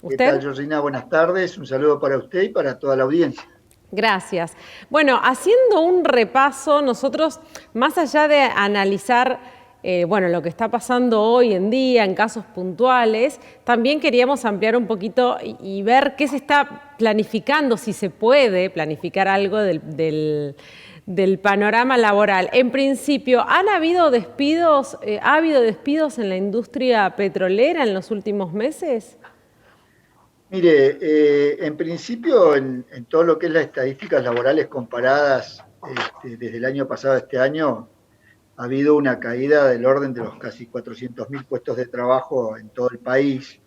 ¿Qué tal, ¿Usted? Georgina? Buenas tardes. Un saludo para usted y para toda la audiencia. Gracias. Bueno, haciendo un repaso, nosotros, más allá de analizar lo que está pasando hoy en día en casos puntuales, también queríamos ampliar un poquito y ver qué se está planificando, si se puede planificar algo del panorama laboral. En principio, ¿han habido despidos, ha habido despidos en la industria petrolera en los últimos meses? Mire, en principio, en todo lo que es las estadísticas laborales comparadas desde el año pasado a este año, ha habido una caída del orden de los casi 400.000 puestos de trabajo en todo el país.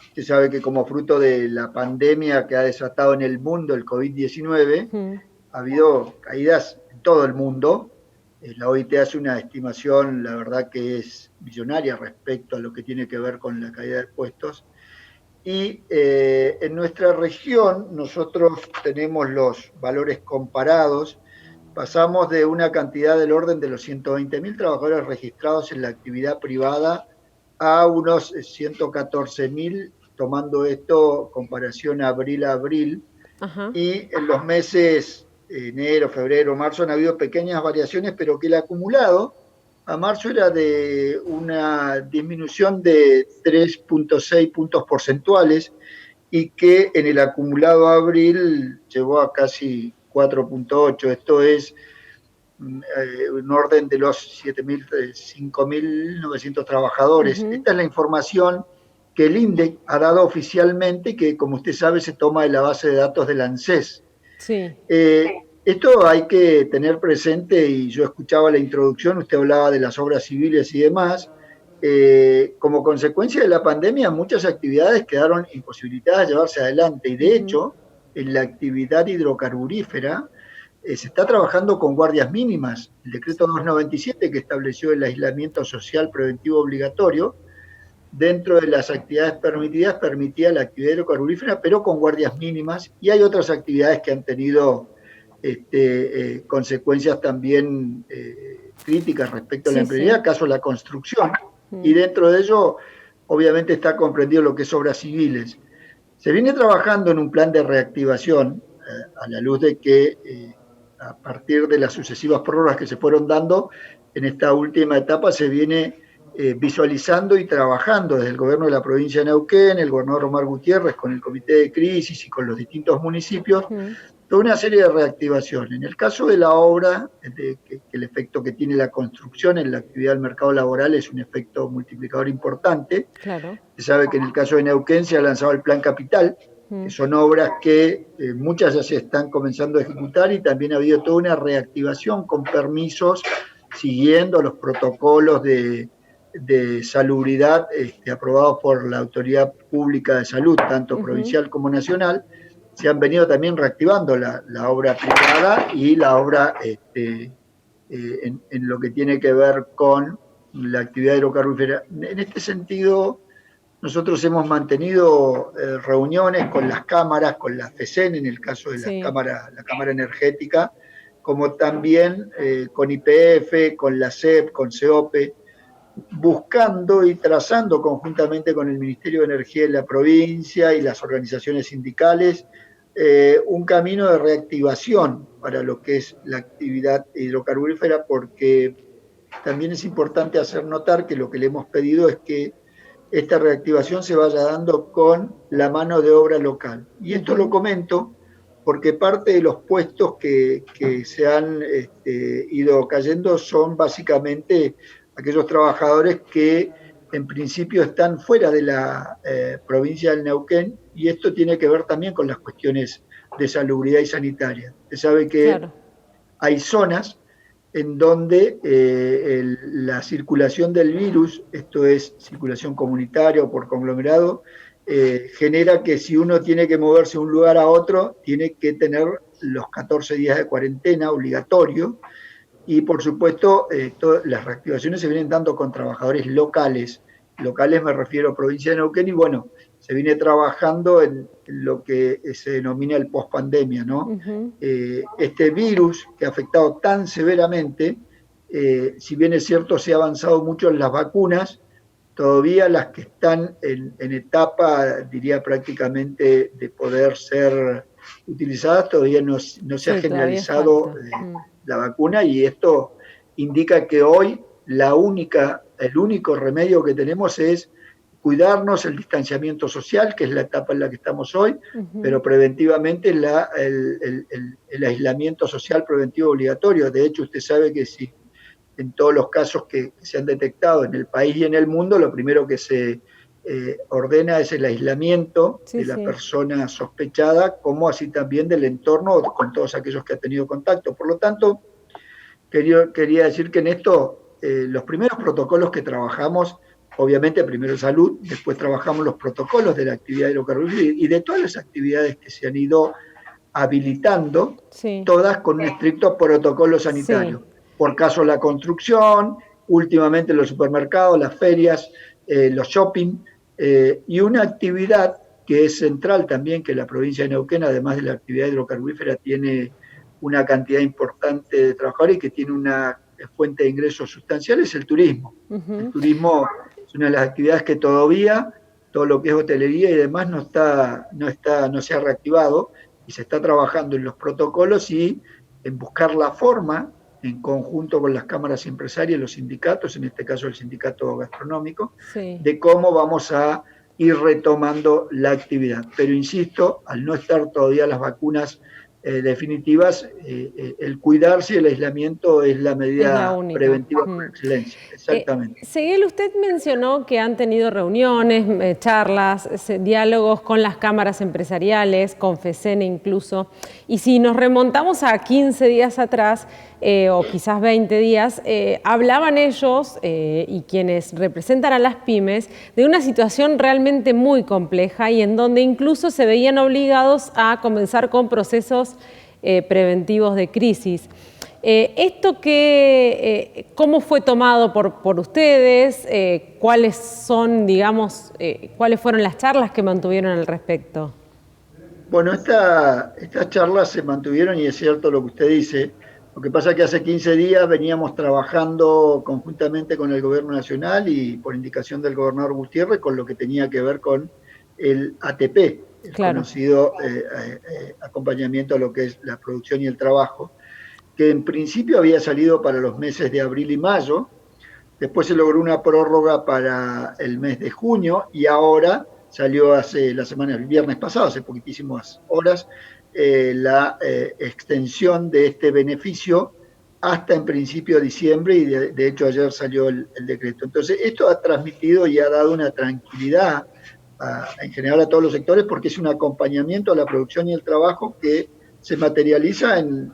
Usted sabe que como fruto de la pandemia que ha desatado en el mundo el COVID-19, Mm. ha habido caídas en todo el mundo. La OIT hace una estimación, la verdad que es millonaria respecto a lo que tiene que ver con la caída de puestos. Y en nuestra región nosotros tenemos los valores comparados. Pasamos de una cantidad del orden de los 120.000 trabajadores registrados en la actividad privada a unos 114.000, tomando esto comparación abril a abril. Ajá. Y en los meses enero, febrero, marzo han habido pequeñas variaciones, pero que el acumulado a marzo era de una disminución de 3,6 puntos porcentuales y que en el acumulado a abril llegó a casi 4,8. Esto es un orden de los 7.000, 5.900 trabajadores. Ujú. Esta es la información que el INDEC ha dado oficialmente, que como usted sabe se toma de la base de datos del ANSES. Sí. Esto hay que tener presente, y yo escuchaba la introducción, usted hablaba de las obras civiles y demás. Como consecuencia de la pandemia, muchas actividades quedaron imposibilitadas de llevarse adelante, y de Ujú. hecho, en la actividad hidrocarburífera se está trabajando con guardias mínimas. El decreto Sí. 297, que estableció el aislamiento social preventivo obligatorio, dentro de las actividades permitidas, permitía la actividad hidrocarburífera, pero con guardias mínimas, y hay otras actividades que han tenido consecuencias también críticas respecto a la Sí, sí. empleabilidad, caso la construcción, y Mm. dentro de ello obviamente está comprendido lo que es obras civiles. Se viene trabajando en un plan de reactivación a la luz de que a partir de las sucesivas prórrogas que se fueron dando, en esta última etapa se viene visualizando y trabajando desde el gobierno de la provincia de Neuquén, el gobernador Omar Gutiérrez, con el comité de crisis y con los distintos municipios, Mm. toda una serie de reactivación. En el caso de la obra, que el efecto que tiene la construcción en la actividad del mercado laboral es un efecto multiplicador importante. Claro. Se sabe que en el caso de Neuquén se ha lanzado el Plan Capital, que Mm. son obras que muchas ya se están comenzando a ejecutar, y también ha habido toda una reactivación con permisos siguiendo los protocolos de salubridad aprobados por la Autoridad Pública de Salud, tanto Ujú. provincial como nacional. Se han venido también reactivando la obra privada y la obra en lo que tiene que ver con la actividad hidrocarburífera. En este sentido, nosotros hemos mantenido reuniones con las cámaras, con la FECEN, en el caso de Sí. la Cámara Energética, como también con YPF, con la CEP, con CEOPE, buscando y trazando conjuntamente con el Ministerio de Energía de la provincia y las organizaciones sindicales un camino de reactivación para lo que es la actividad hidrocarburífera, porque también es importante hacer notar que lo que le hemos pedido es que esta reactivación se vaya dando con la mano de obra local. Y esto lo Ujú. comento porque parte de los puestos que se han ido cayendo son básicamente aquellos trabajadores que en principio están fuera de la provincia del Neuquén, y esto tiene que ver también con las cuestiones de salubridad y sanitaria. Se sabe que Claro. hay zonas en donde la circulación del virus, esto es circulación comunitaria o por conglomerado, genera que si uno tiene que moverse de un lugar a otro, tiene que tener los 14 días de cuarentena obligatorio. Y por supuesto, las reactivaciones se vienen dando con trabajadores locales. Locales me refiero a provincia de Neuquén, y bueno, se viene trabajando en lo que se denomina el post-pandemia, ¿no? Ujú. Este virus que ha afectado tan severamente, si bien es cierto se ha avanzado mucho en las vacunas, todavía las que están en etapa, diría prácticamente, de poder ser utilizadas, todavía no se ha Sí, todavía generalizado falta. la vacuna, y esto indica que hoy el único remedio que tenemos es cuidarnos, el distanciamiento social, que es la etapa en la que estamos hoy, pero preventivamente el aislamiento social preventivo obligatorio. De hecho, usted sabe que si en todos los casos que se han detectado en el país y en el mundo, lo primero que se ordena es el aislamiento Sí, de la sí. persona sospechada, como así también del entorno con todos aquellos que han tenido contacto. Por lo tanto, quería decir que en esto, los primeros protocolos que trabajamos, obviamente primero salud, después trabajamos los protocolos de la actividad hidrocarburífera y de todas las actividades que se han ido habilitando, Sí, todas con un estricto protocolo sí. sanitario. Por caso la construcción, últimamente los supermercados, las ferias, los shopping, y una actividad que es central también, que la provincia de Neuquén, además de la actividad hidrocarburífera, tiene una cantidad importante de trabajadores y que tiene una fuente de ingresos sustancial, es el turismo. El turismo es una de las actividades que todavía, todo lo que es hotelería y demás, no se ha reactivado, y se está trabajando en los protocolos y en buscar la forma, en conjunto con las cámaras empresarias y los sindicatos, en este caso el sindicato gastronómico, Sí. de cómo vamos a ir retomando la actividad. Pero insisto, al no estar todavía las vacunas definitivas, el cuidarse y el aislamiento es la Es la medida única. preventiva por excelencia. Exactamente. Seguel, usted mencionó que han tenido reuniones, charlas, diálogos con las cámaras empresariales, con FECENE incluso, y si nos remontamos a 15 días atrás, o quizás 20 días, hablaban ellos y quienes representan a las pymes de una situación realmente muy compleja y en donde incluso se veían obligados a comenzar con procesos preventivos de crisis. ¿Esto cómo fue tomado por ustedes? ¿Cuáles son, digamos, cuáles fueron las charlas que mantuvieron al respecto? Bueno, estas charlas se mantuvieron y es cierto lo que usted dice. Lo que pasa es que hace 15 días veníamos trabajando conjuntamente con el Gobierno Nacional y por indicación del gobernador Gutiérrez con lo que tenía que ver con el ATP, el Claro. conocido acompañamiento a lo que es la producción y el trabajo, que en principio había salido para los meses de abril y mayo. Después se logró una prórroga para el mes de junio y ahora salió hace la semana, el viernes pasado, hace poquitísimas horas, la extensión de este beneficio hasta en principio de diciembre, y de hecho ayer salió el decreto. Entonces, esto ha transmitido y ha dado una tranquilidad en general a todos los sectores, porque es un acompañamiento a la producción y el trabajo que se materializa en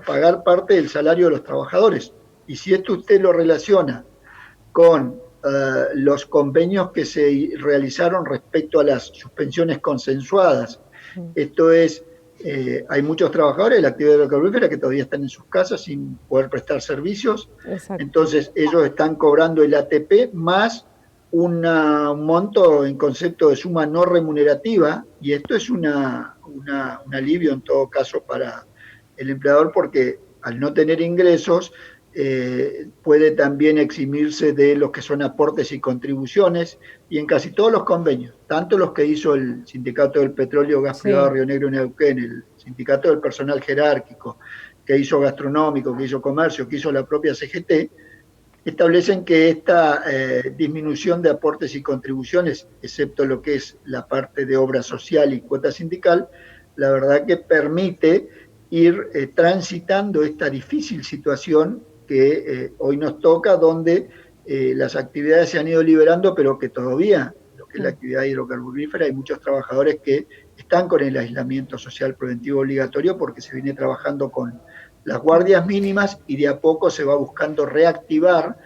pagar parte del salario de los trabajadores. Y si esto usted lo relaciona con los convenios que se realizaron respecto a las suspensiones consensuadas. Esto es, hay muchos trabajadores de la actividad hidrocarburífera que todavía están en sus casas sin poder prestar servicios, Exacto. entonces ellos están cobrando el ATP más un monto en concepto de suma no remunerativa, y esto es un alivio en todo caso para el empleador, porque al no tener ingresos, puede también eximirse de los que son aportes y contribuciones, y en casi todos los convenios, tanto los que hizo el Sindicato del Petróleo, Gas Privado Sí. Río Negro y Neuquén, el Sindicato del Personal Jerárquico, que hizo Gastronómico, que hizo Comercio, que hizo la propia CGT, establecen que esta disminución de aportes y contribuciones, excepto lo que es la parte de obra social y cuota sindical, la verdad que permite ir transitando esta difícil situación que hoy nos toca, donde las actividades se han ido liberando, pero que todavía, lo que es la actividad hidrocarburífera, hay muchos trabajadores que están con el aislamiento social preventivo obligatorio, porque se viene trabajando con las guardias mínimas y de a poco se va buscando reactivar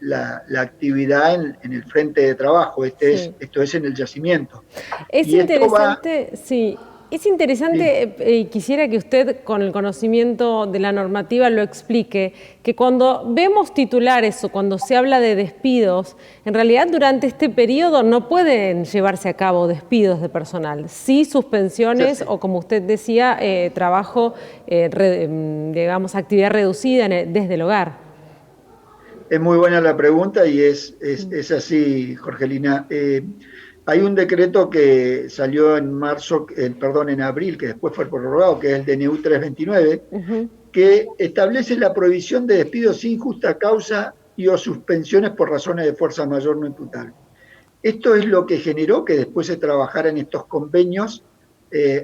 la actividad en el frente de trabajo. Sí. Esto es en el yacimiento. Es Y esto va, interesante, sí, es sí, interesante, quisiera que usted con el conocimiento de la normativa lo explique, que cuando vemos titulares o cuando se habla de despidos, en realidad durante este periodo no pueden llevarse a cabo despidos de personal, sí suspensiones o, como usted decía, trabajo, digamos, actividad reducida desde el hogar. Es muy buena la pregunta y es así, Jorgelina. Hay un decreto que salió en marzo, perdón, en abril, que después fue prorrogado, que es el DNU 329, Ujú. que establece la prohibición de despidos sin justa causa y o suspensiones por razones de fuerza mayor no imputable. Esto es lo que generó que después se trabajara en estos convenios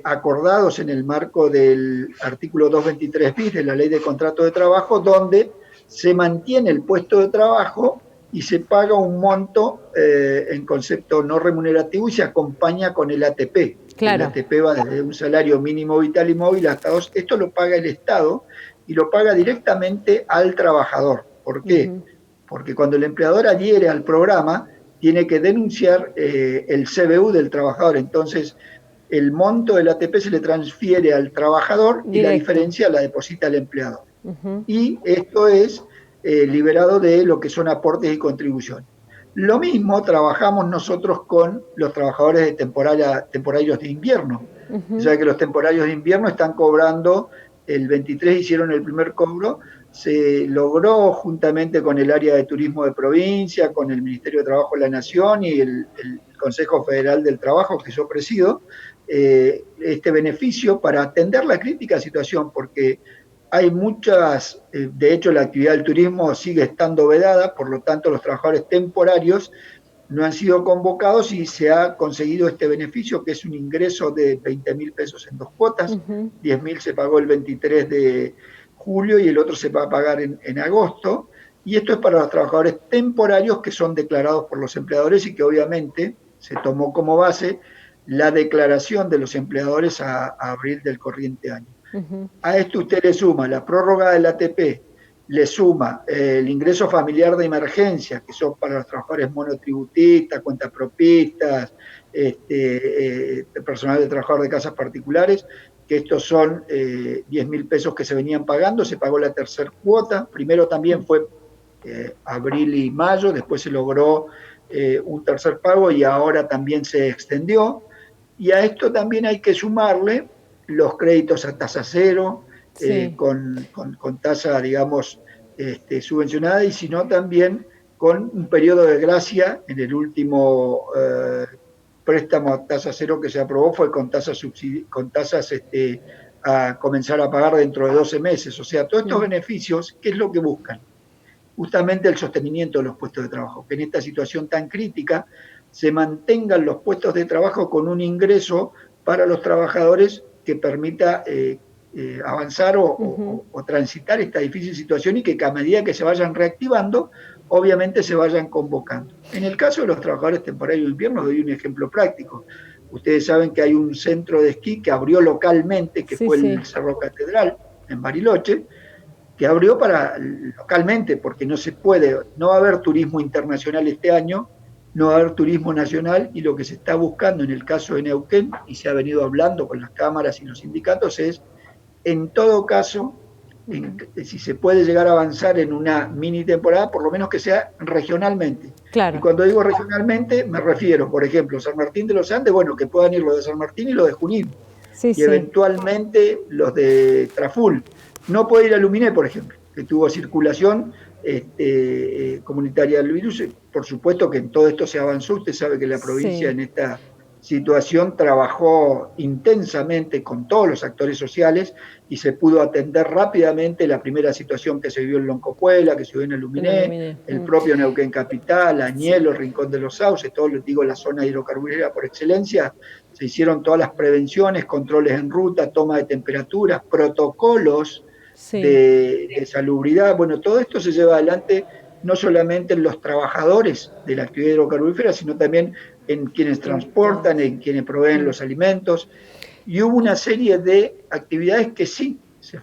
acordados en el marco del artículo 223 bis de la Ley de Contrato de Trabajo, donde se mantiene el puesto de trabajo y se paga un monto en concepto no remunerativo y se acompaña con el ATP. El Claro. ATP va desde un salario mínimo vital y móvil hasta dos. Esto lo paga el Estado y lo paga directamente al trabajador. ¿Por qué? Ujú. Porque cuando el empleador adhiere al programa, tiene que denunciar el CBU del trabajador. Entonces, el monto del ATP se le transfiere al trabajador y la Directo. diferencia la deposita el empleador. Ujú. Y esto es liberado de lo que son aportes y contribuciones. Lo mismo trabajamos nosotros con los trabajadores de temporarios de invierno. Ujú. Ya que los temporarios de invierno están cobrando, el 23 hicieron el primer cobro, se logró juntamente con el área de turismo de provincia, con el Ministerio de Trabajo de la Nación y el Consejo Federal del Trabajo que yo presido, este beneficio para atender la crítica situación, porque hay muchas, de hecho la actividad del turismo sigue estando vedada, por lo tanto los trabajadores temporarios no han sido convocados y se ha conseguido este beneficio, que es un ingreso de 20.000 pesos en dos cuotas. Ujú. 10.000 se pagó el 23 de julio y el otro se va a pagar en agosto. Y esto es para los trabajadores temporarios que son declarados por los empleadores y que obviamente se tomó como base la declaración de los empleadores a abril del corriente año. Ujú. A esto usted le suma la prórroga del ATP, le suma el ingreso familiar de emergencia, que son para los trabajadores monotributistas, cuentapropistas, personal de trabajador de casas particulares, que estos son 10.000 pesos que se venían pagando, se pagó la tercera cuota, primero también fue abril y mayo, después se logró un tercer pago y ahora también se extendió. Y a esto también hay que sumarle los créditos a tasa cero, Sí. con tasa, digamos, subvencionada, y sino también con un periodo de gracia en el último préstamo a tasa cero que se aprobó, fue con tasas, con tasas a comenzar a pagar dentro de 12 meses. O sea, todos estos Mm. beneficios, ¿qué es lo que buscan? Justamente el sostenimiento de los puestos de trabajo, que en esta situación tan crítica se mantengan los puestos de trabajo con un ingreso para los trabajadores que permita avanzar Ujú. o transitar esta difícil situación y que a medida que se vayan reactivando, obviamente se vayan convocando. En el caso de los trabajadores temporarios de invierno, doy un ejemplo práctico. Ustedes saben que hay un centro de esquí que abrió localmente, que Sí, fue sí. el Cerro Catedral, en Bariloche, que abrió para localmente, porque no se puede, no va a haber turismo internacional este año, no va a haber turismo nacional, y lo que se está buscando en el caso de Neuquén, y se ha venido hablando con las cámaras y los sindicatos, es, en todo caso, Ujú. si se puede llegar a avanzar en una mini temporada, por lo menos que sea regionalmente. Y Claro. cuando digo regionalmente, me refiero, por ejemplo, San Martín de los Andes, bueno, que puedan ir los de San Martín y los de Junín, Sí, y sí. eventualmente los de Traful. No puede ir a Luminé, por ejemplo, que tuvo circulación comunitaria del virus. Por supuesto que en todo esto se avanzó. Usted sabe que la provincia Sí. en esta situación trabajó intensamente con todos los actores sociales y se pudo atender rápidamente la primera situación que se vivió en Loncopuela, que se vivió en el En el Luminé, Luminé. el propio Neuquén Capital, Sí. Añelo, Rincón de los Sauces, todo, digo, la zona hidrocarburífera por excelencia. Se hicieron todas las prevenciones, controles en ruta, toma de temperaturas, protocolos Sí. de salubridad. Bueno, todo esto se lleva adelante no solamente en los trabajadores de la actividad hidrocarburífera, sino también en quienes En todos. transportan, en quienes proveen Mm. los alimentos. Y hubo una serie de actividades que sí se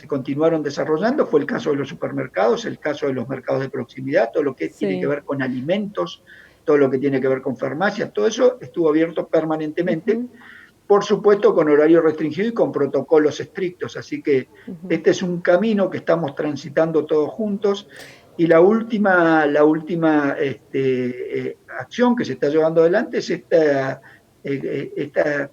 continuaron desarrollando. Fue el caso de los supermercados, el caso de los mercados de proximidad, todo lo que tiene que Sí. ver con alimentos, todo lo que tiene que ver con farmacias, todo eso estuvo abierto permanentemente, Ujú. por supuesto con horario restringido y con protocolos estrictos. Así que Ujú. este es un camino que estamos transitando todos juntos. Y la última acción que se está llevando adelante es esta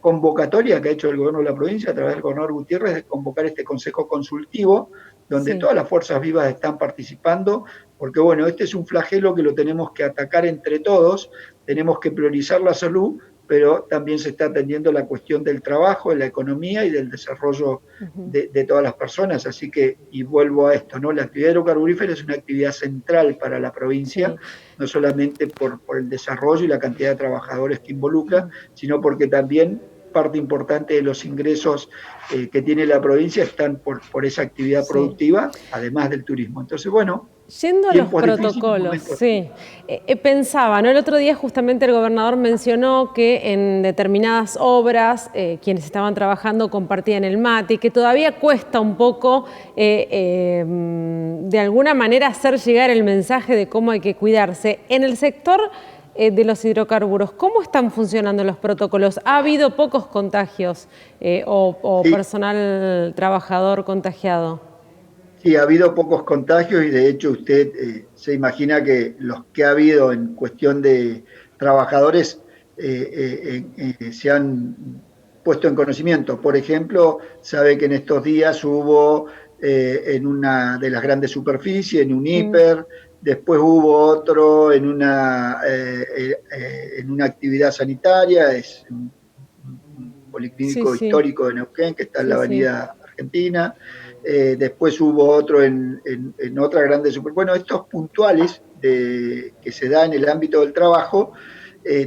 convocatoria que ha hecho el gobierno de la provincia a través del gobernador Gutiérrez de convocar este consejo consultivo, donde Sí. todas las fuerzas vivas están participando porque bueno, este es un flagelo que lo tenemos que atacar entre todos, tenemos que priorizar la salud, pero también se está atendiendo la cuestión del trabajo, de la economía y del desarrollo de todas las personas. Así que, y vuelvo a esto, ¿no? La actividad hidrocarburífera es una actividad central para la provincia, Sí. no solamente por el desarrollo y la cantidad de trabajadores que involucra, sino porque también parte importante de los ingresos que tiene la provincia están por esa actividad Sí. productiva, además del turismo. Entonces, bueno, Yendo a los tiempos difíciles, protocolos, momentos. sí. Pensaba, ¿no? El otro día justamente el gobernador mencionó que en determinadas obras quienes estaban trabajando compartían el mate y que todavía cuesta un poco de alguna manera hacer llegar el mensaje de cómo hay que cuidarse. En el sector de los hidrocarburos, ¿cómo están funcionando los protocolos? ¿Ha habido pocos contagios o Sí, personal trabajador contagiado? sí, ha habido pocos contagios y de hecho usted se imagina que los que ha habido en cuestión de trabajadores se han puesto en conocimiento. Por ejemplo, sabe que en estos días hubo en una de las grandes superficies, en un hiper, después hubo otro en una actividad sanitaria, es un Sí, policlínico sí, histórico de Neuquén que está en la sí, sí. avenida Argentina. Después hubo otro en otra grande super. Bueno, estos puntuales que se da en el ámbito del trabajo,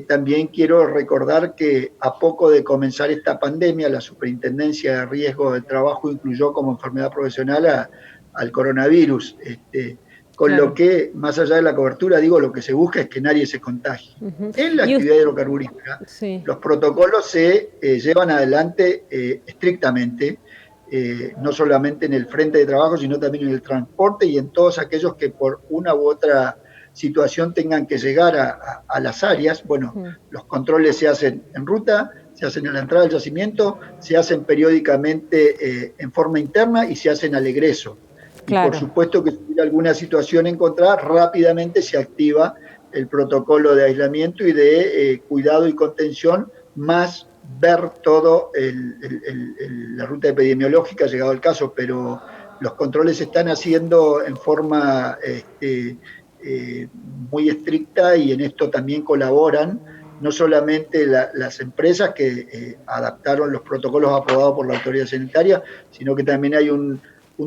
también quiero recordar que a poco de comenzar esta pandemia, la Superintendencia de Riesgo del Trabajo incluyó como enfermedad profesional al coronavirus. Con lo Claro. que, más allá de la cobertura, digo, lo que se busca es que nadie se contagie. Ujú. En la Y actividad hidrocarburífera, sí, los protocolos se llevan adelante estrictamente, no solamente en el frente de trabajo, sino también en el transporte y en todos aquellos que por una u otra situación tengan que llegar a las áreas. Bueno, los controles se hacen en ruta, se hacen en la entrada del yacimiento, se hacen periódicamente en forma interna y se hacen al egreso. Y por claro. supuesto que si hubiera alguna situación encontrada, rápidamente se activa el protocolo de aislamiento y de cuidado y contención, más ver todo la ruta epidemiológica, llegado el caso, pero los controles se están haciendo en forma muy estricta y en esto también colaboran no solamente las empresas que adaptaron los protocolos aprobados por la autoridad sanitaria, sino que también hay un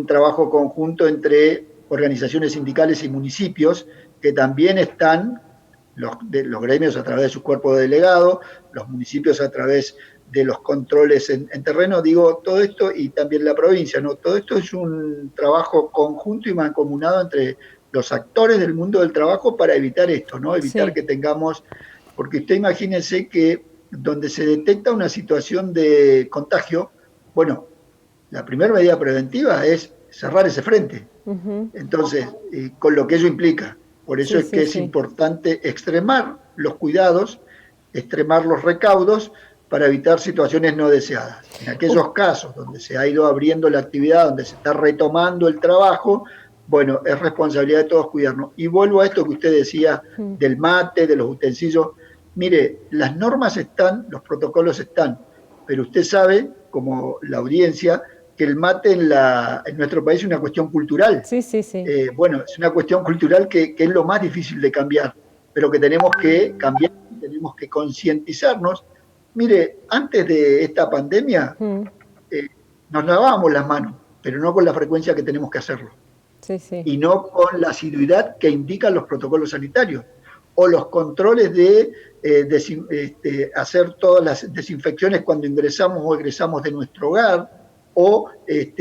trabajo conjunto entre organizaciones sindicales y municipios que también están los gremios a través de sus cuerpos de delegados, los municipios a través de los controles en terreno, digo, todo esto y también la provincia, ¿no? Todo esto es un trabajo conjunto y mancomunado entre los actores del mundo del trabajo para evitar esto, ¿no? Evitar Sí, que tengamos, porque usted imagínense que donde se detecta una situación de contagio, bueno, la primera medida preventiva es cerrar ese frente. Entonces, con lo que ello implica. Por eso sí, es sí, que es sí. importante extremar los cuidados, extremar los recaudos para evitar situaciones no deseadas. En Us- aquellos casos donde se ha ido abriendo la actividad, donde se está retomando el trabajo, bueno, es responsabilidad de todos cuidarnos. Y vuelvo a esto que usted decía del mate, de los utensilios. Mire, las normas están, los protocolos están, pero usted sabe, como la audiencia, que el mate en nuestro país es una cuestión cultural. Sí, sí, sí. Bueno, es una cuestión cultural que es lo más difícil de cambiar, pero que tenemos que cambiar, tenemos que concientizarnos. Mire, antes de esta pandemia eh, nos lavábamos las manos, pero no con la frecuencia que tenemos que hacerlo Sí, sí. y no con la asiduidad que indican los protocolos sanitarios o los controles de hacer todas las desinfecciones cuando ingresamos o egresamos de nuestro hogar, o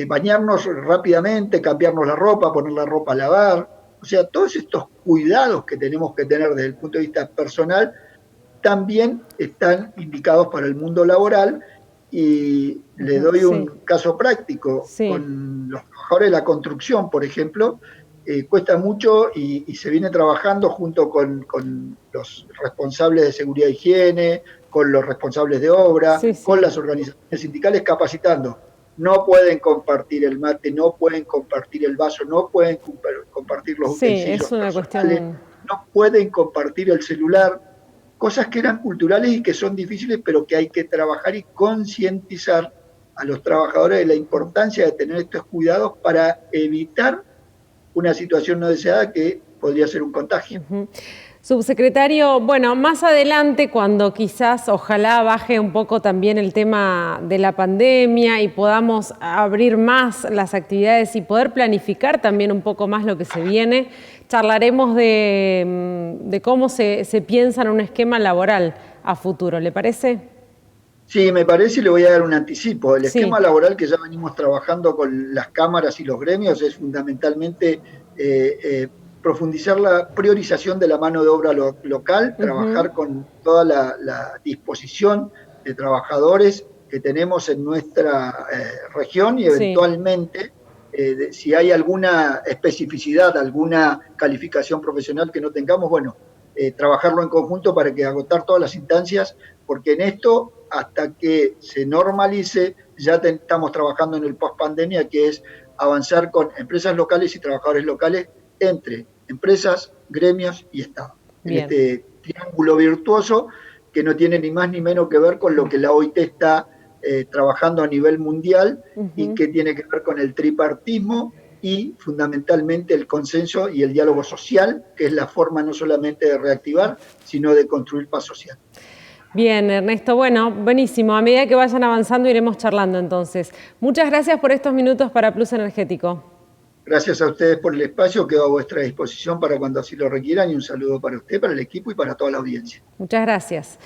bañarnos rápidamente, cambiarnos la ropa, poner la ropa a lavar. O sea, todos estos cuidados que tenemos que tener desde el punto de vista personal también están indicados para el mundo laboral y le doy Sí, un caso práctico. sí. Con los trabajadores de la construcción, por ejemplo, cuesta mucho y se viene trabajando junto con los responsables de seguridad e higiene, con los responsables de obra, Sí, con sí. las organizaciones sindicales capacitando. No pueden compartir el mate, no pueden compartir el vaso, no pueden compartir los Sí, es utensilios una personales, cuestión. no pueden compartir el celular, cosas que eran culturales y que son difíciles, pero que hay que trabajar y concientizar a los trabajadores de la importancia de tener estos cuidados para evitar una situación no deseada que podría ser un contagio. Subsecretario, bueno, más adelante cuando quizás ojalá baje un poco también el tema de la pandemia y podamos abrir más las actividades y poder planificar también un poco más lo que se viene, charlaremos de cómo se piensa en un esquema laboral a futuro, ¿le parece? Sí, me parece y le voy a dar un anticipo. El Sí. esquema laboral que ya venimos trabajando con las cámaras y los gremios es fundamentalmente profundizar la priorización de la mano de obra local, trabajar con toda la disposición de trabajadores que tenemos en nuestra región y Sí. eventualmente, si hay alguna especificidad, alguna calificación profesional que no tengamos, bueno, trabajarlo en conjunto para que agotar todas las instancias, porque en esto, hasta que se normalice, ya estamos trabajando en el post-pandemia, que es avanzar con empresas locales y trabajadores locales entre empresas, gremios y Estado. En Bien. este triángulo virtuoso que no tiene ni más ni menos que ver con lo que la OIT está trabajando a nivel mundial y que tiene que ver con el tripartismo y fundamentalmente el consenso y el diálogo social, que es la forma no solamente de reactivar, sino de construir paz social. Bien, Ernesto, bueno, buenísimo. A medida que vayan avanzando iremos charlando entonces. Muchas gracias por estos minutos para Plus Energético. Gracias a ustedes por el espacio, quedo a vuestra disposición para cuando así lo requieran y un saludo para usted, para el equipo y para toda la audiencia. Muchas gracias.